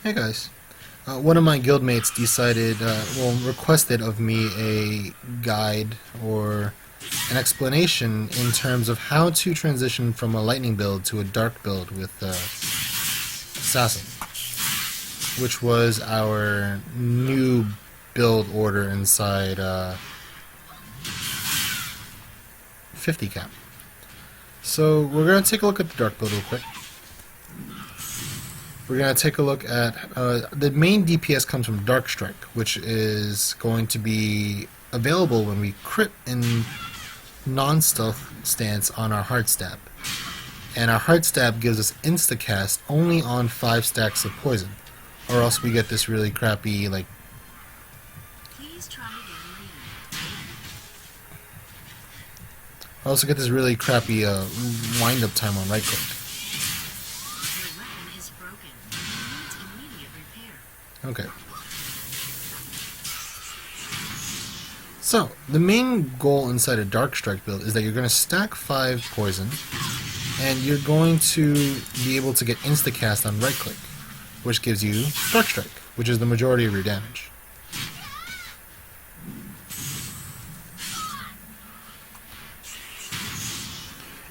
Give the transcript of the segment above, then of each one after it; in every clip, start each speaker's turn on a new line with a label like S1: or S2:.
S1: Hey guys. One of my guildmates decided, requested of me a guide or an explanation in terms of how to transition from a lightning build to a dark build with Assassin, which was our new build order inside 50 cap. So we're going to take a look at the dark build real quick. We're going to take a look at the main DPS comes from Dark Strike, which is going to be available when we crit in non-stealth stance on our Heart Stab. And our Heart Stab gives us insta-cast only on 5 stacks of poison. Or else we get this really crappy, like... I also get this really crappy wind-up time on right-click. Okay. So, the main goal inside a Dark Strike build is that you're going to stack 5 poison, and you're going to be able to get insta-cast on right-click, which gives you Dark Strike, which is the majority of your damage.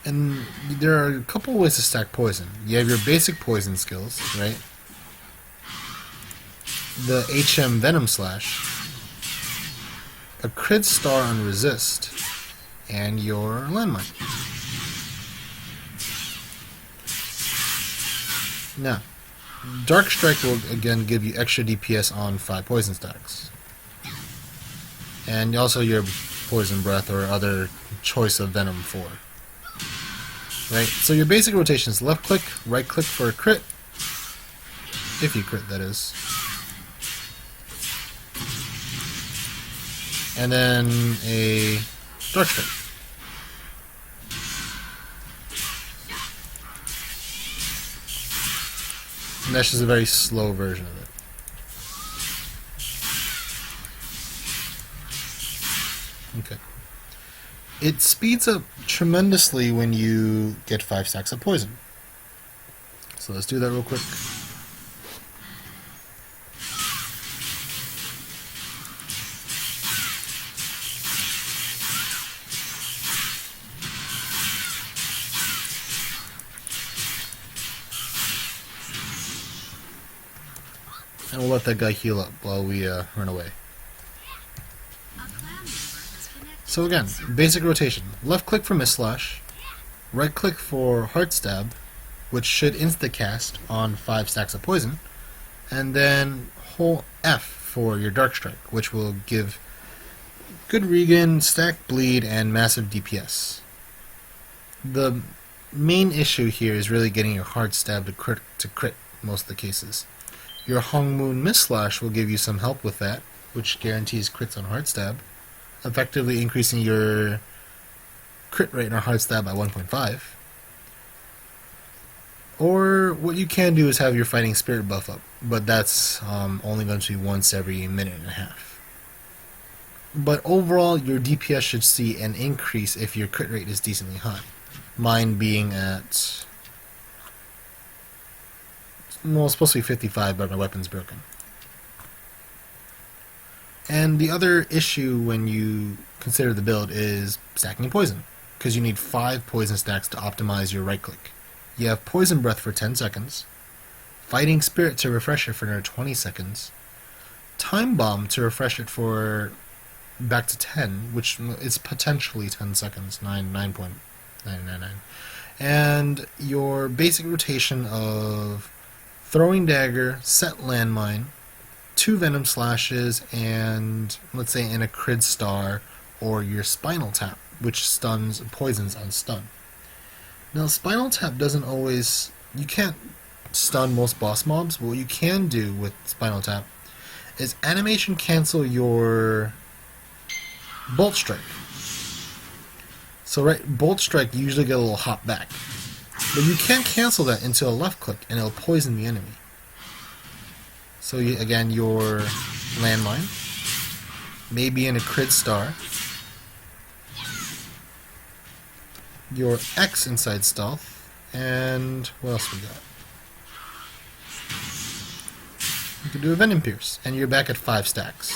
S1: And there are a couple ways to stack poison. You have your basic poison skills, right? The HM Venom Slash, a crit star on resist, and your landmine. Now, Dark Strike will again give you extra DPS on 5 poison stacks. And also your Poison Breath or other choice of Venom 4. Right? So your basic rotation is left click, right click for a crit. If you crit, that is. And then a Dark Strike. And that's just a very slow version of it. Okay. It speeds up tremendously when you get 5 stacks of poison. So let's do that real quick. And we'll let that guy heal up while we run away. So again, basic rotation. Left click for Mist Slash, right click for Heart Stab, which should insta-cast on 5 stacks of poison, and then hold F for your Dark Strike, which will give good regen, stack bleed, and massive DPS. The main issue here is really getting your Heart Stab to crit most of the cases. Your Hong Moon Mist Slash will give you some help with that, which guarantees crits on Heart Stab, effectively increasing your crit rate on Heart Stab by 1.5. Or what you can do is have your Fighting Spirit buff up, but that's only going to be once every minute and a half. But overall, your DPS should see an increase if your crit rate is decently high. Mine being at... well, it's supposed to be 55, but my weapon's broken. And the other issue when you consider the build is stacking poison, because you need 5 poison stacks to optimize your right click. You have Poison Breath for 10 seconds, Fighting Spirit to refresh it for another 20 seconds, Time Bomb to refresh it for back to 10, which is potentially 10 seconds, 9.999, and your basic rotation of Throwing Dagger, Set Landmine, 2 Venom Slashes, and let's say in a Crid Star or your Spinal Tap, which stuns poisons on stun. Now Spinal Tap doesn't always... you can't stun most boss mobs, but what you can do with Spinal Tap is animation cancel your Bolt Strike. So right, Bolt Strike you usually get a little hop back, but you can't cancel that into a left click and it'll poison the enemy. So again, your landmine, maybe in a Crid Star, your X inside stealth, and what else we got? You can do a Venom Pierce, and you're back at 5 stacks.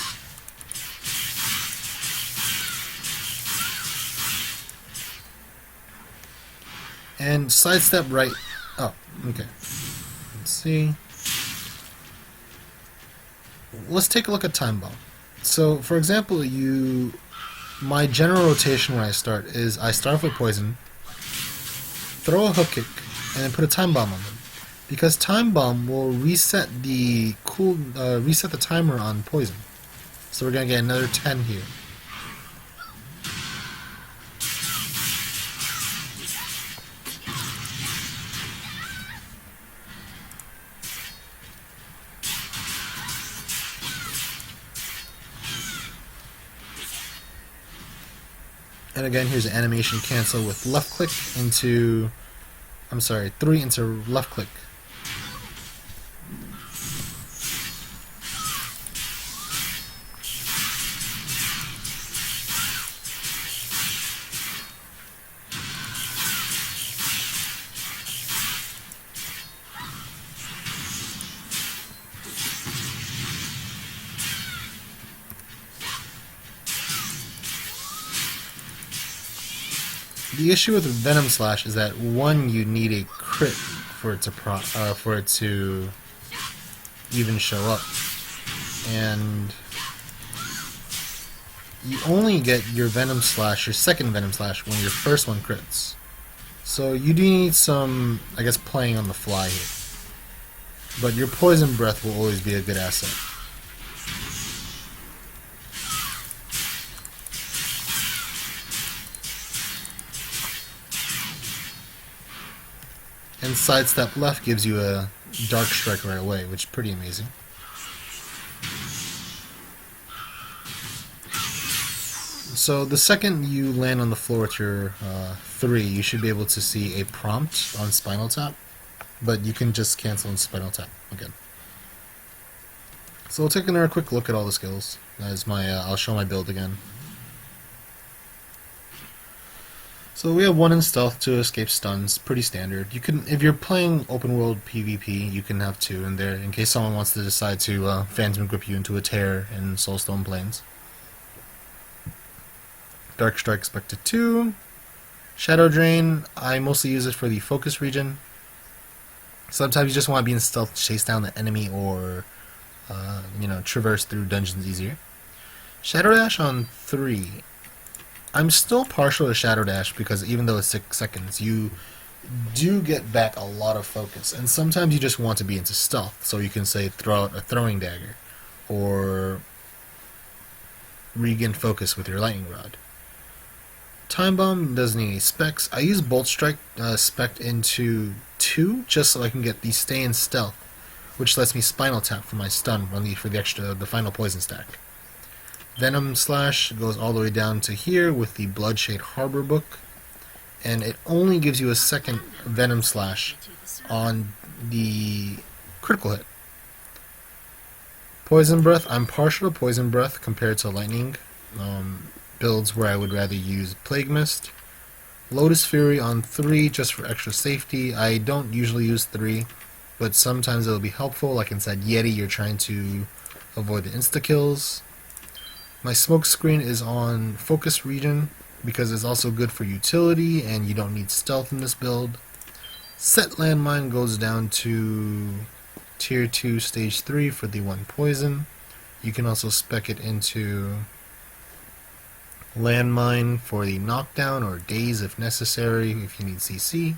S1: And sidestep right. Oh, okay. Let's see. Let's take a look at Time Bomb. So, for example, my general rotation when I start is I start off with Poison, throw a Hook Kick, and then put a Time Bomb on them. Because Time Bomb will reset the timer on Poison. So we're gonna get another 10 here. And again, here's an animation cancel with left click into, 3 into left click. The issue with Venom Slash is that one, you need a crit for it to even show up, and you only get your Venom Slash, your second Venom Slash, when your first one crits. So you do need some, I guess, playing on the fly here. But your Poison Breath will always be a good asset. And sidestep left gives you a Dark Strike right away, which is pretty amazing. So the second you land on the floor with your 3, you should be able to see a prompt on Spinal Tap, but you can just cancel in Spinal Tap again. So we'll take another quick look at all the skills. As I'll show my build again. So we have 1 in stealth, 2 escape stuns, pretty standard. You can, if you're playing open world PvP, you can have 2 in there in case someone wants to decide to Phantom Grip you into a tear in Soulstone Plains. Dark Strike expected 2. Shadow Drain, I mostly use it for the focus region. Sometimes you just want to be in stealth to chase down the enemy or traverse through dungeons easier. Shadow Dash on 3. I'm still partial to Shadow Dash because even though it's 6 seconds, you do get back a lot of focus. And sometimes you just want to be into stealth, so you can say throw out a throwing dagger or regain focus with your lightning rod. Time Bomb doesn't need any specs. I use Bolt Strike spec into 2 just so I can get the stay in stealth, which lets me Spinal Tap for my stun for the final poison stack. Venom Slash goes all the way down to here with the Bloodshade Harbor book, and it only gives you a second Venom Slash on the critical hit. Poison Breath, I'm partial to Poison Breath compared to Lightning builds where I would rather use Plague Mist. Lotus Fury on 3 just for extra safety. I don't usually use 3, but sometimes it'll be helpful, like inside Yeti you're trying to avoid the insta-kills. My smoke screen is on focus region because it's also good for utility and you don't need stealth in this build. Set landmine goes down to tier 2 stage 3 for the 1 poison. You can also spec it into landmine for the knockdown or daze if necessary if you need CC.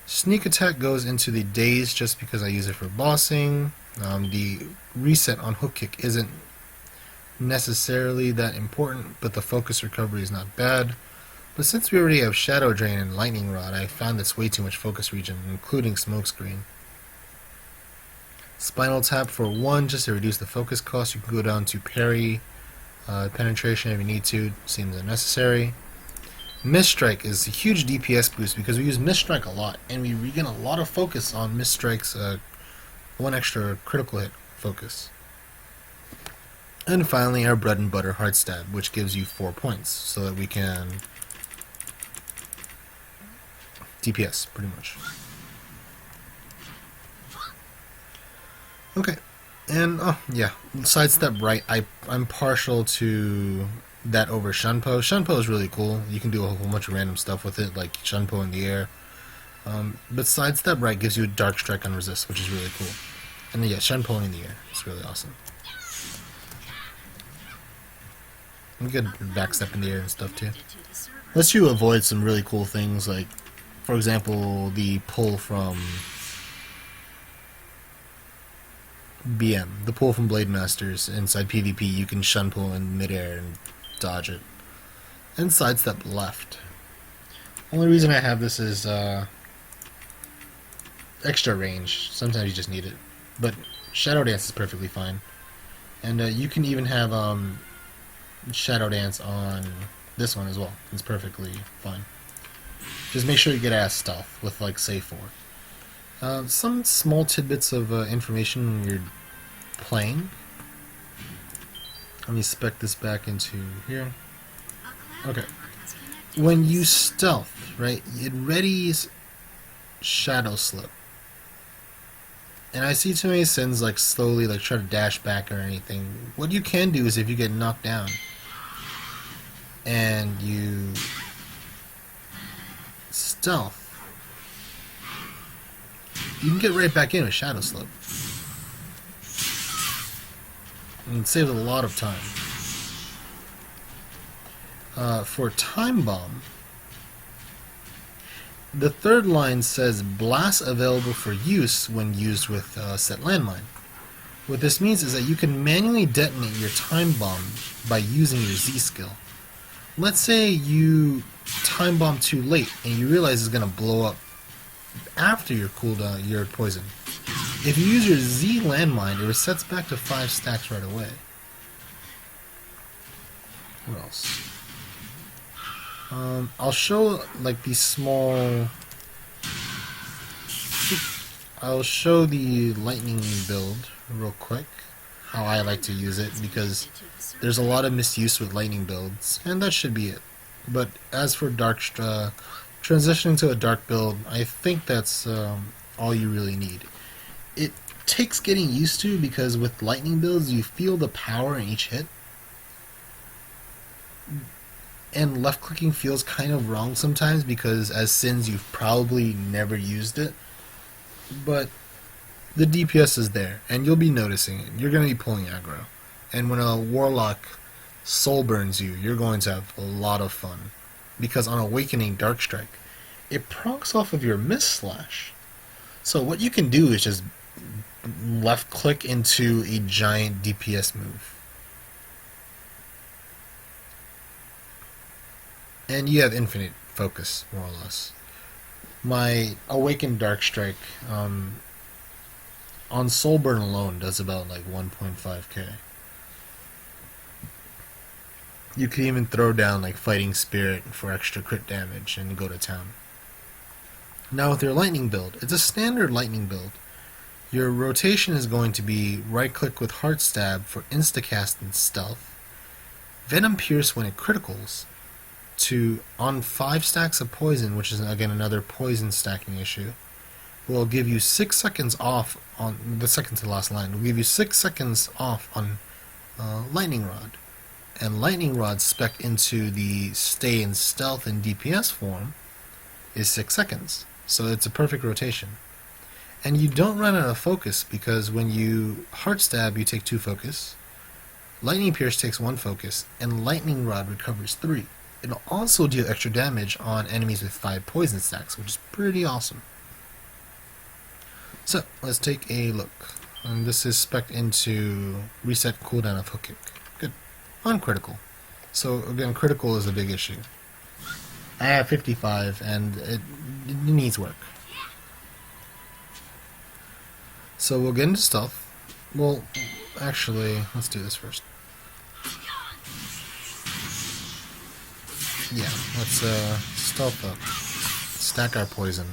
S1: Sneak attack goes into the daze just because I use it for bossing. The reset on hook kick isn't necessarily that important, but the focus recovery is not bad. But since we already have Shadow Drain and Lightning Rod, I found that's way too much focus region, including Smokescreen. Spinal Tap for 1, just to reduce the focus cost. You can go down to parry, penetration if you need to, seems unnecessary. Mist Strike is a huge DPS boost because we use Mist Strike a lot, and we regain a lot of focus on Mist Strike's 1 extra critical hit focus. And finally, our bread and butter Hard Stab, which gives you 4 points, so that we can DPS, pretty much. Okay, And oh yeah, sidestep right. I'm partial to that over Shunpo. Shunpo is really cool. You can do a whole bunch of random stuff with it, like Shunpo in the air. But sidestep right gives you a dark strike on resist, which is really cool. And then, yeah, Shunpo in the air. It's really awesome. You can backstep in the air and stuff too. Lets you avoid some really cool things, like, for example, the pull from BM, the pull from Blade Masters inside PvP. You can Shunpo in midair and dodge it. And sidestep left. Only reason I have this is extra range. Sometimes you just need it. But Shadow Dance is perfectly fine. And you can even have Shadow Dance on this one as well. It's perfectly fine. Just make sure you get ass stealth with like save 4. Some small tidbits of information when you're playing. Let me spec this back into here. Okay. When you stealth, right, it readies Shadow Slip. And I see too many sins like slowly like try to dash back or anything. What you can do is if you get knocked down and you stealth, you can get right back in with Shadow Slip. And it saves a lot of time. For Time Bomb, the third line says blast available for use when used with set landmine. What this means is that you can manually detonate your Time Bomb by using your Z skill. Let's say you Time Bomb too late and you realize it's going to blow up after your cooldown, your poison. If you use your Z landmine, it resets back to 5 stacks right away. What else? I'll show like these small. I'll show the lightning build real quick, how I like to use it, because there's a lot of misuse with lightning builds, and that should be it. But as for dark, transitioning to a dark build, I think that's all you really need. It takes getting used to because with lightning builds, you feel the power in each hit. And left clicking feels kind of wrong sometimes because as Sins you've probably never used it. But the DPS is there and you'll be noticing it. You're going to be pulling aggro. And when a Warlock soul burns you, you're going to have a lot of fun. Because on Awakening Dark Strike, it procs off of your Miss Slash. So what you can do is just left click into a giant DPS move. And you have infinite focus, more or less. My Awakened Dark Strike on Soulburn alone does about like 1.5k. You can even throw down like Fighting Spirit for extra crit damage and go to town. Now with your lightning build, it's a standard lightning build. Your rotation is going to be right click with Heart Stab for instacast and stealth, Venom Pierce when it criticals, to on 5 stacks of poison, which is again another poison stacking issue, will give you 6 seconds off on the second to last line. Will give you 6 seconds off on Lightning Rod, and Lightning Rod spec into the stay in stealth and DPS form is 6 seconds. So it's a perfect rotation, and you don't run out of focus because when you Heart Stab, you take 2 focus. Lightning Pierce takes 1 focus, and Lightning Rod recovers 3. It'll also deal extra damage on enemies with 5 poison stacks, which is pretty awesome. So, let's take a look. And this is spec'd into reset cooldown of Hook Kick. Good. On critical. So, again, critical is a big issue. I have 55, and it needs work. So, we'll get into stealth. Well, actually, let's do this first. Yeah, let's stealth up. Stack our poison.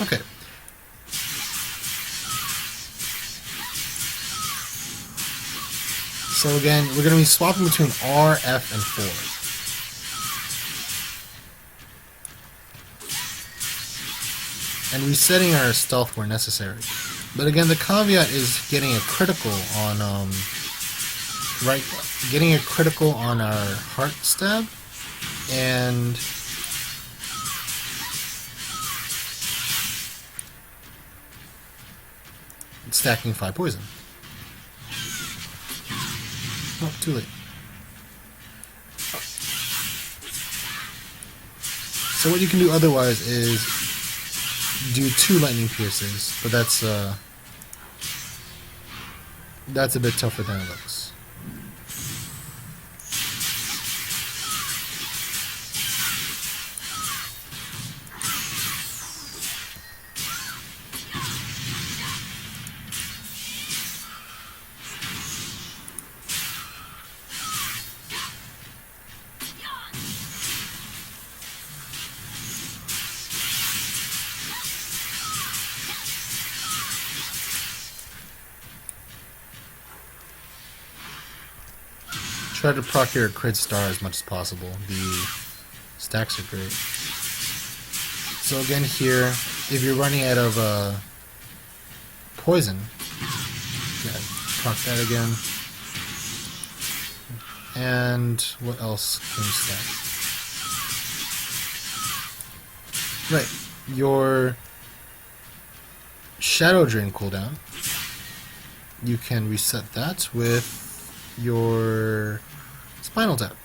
S1: Okay. So again, we're going to be swapping between R, F, and 4. and resetting our stealth where necessary. But again, the caveat is getting a critical on getting a critical on our heart stab, and stacking 5 poison. Oh, too late. So what you can do otherwise is do 2 lightning pierces, but that's a bit tougher than it looks. Try to proc your crit star as much as possible. The stacks are great. So again here, if you're running out of poison, yeah, proc that again. And what else can you stack? Right, your Shadow Drain cooldown, you can reset that with your Spinal Tap.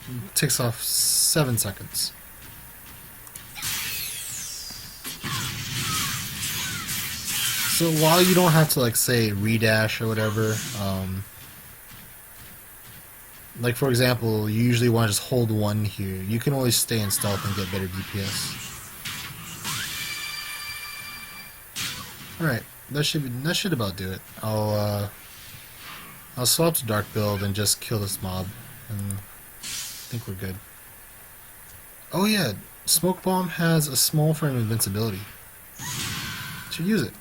S1: It takes off 7 seconds. So while you don't have to, like, say, redash or whatever, like for example, you usually want to just hold 1 here. You can always stay in stealth and get better DPS. Alright, that should about do it. I'll swap to Dark Build and just kill this mob, and I think we're good. Oh yeah, Smoke Bomb has a small frame invincibility. Should use it.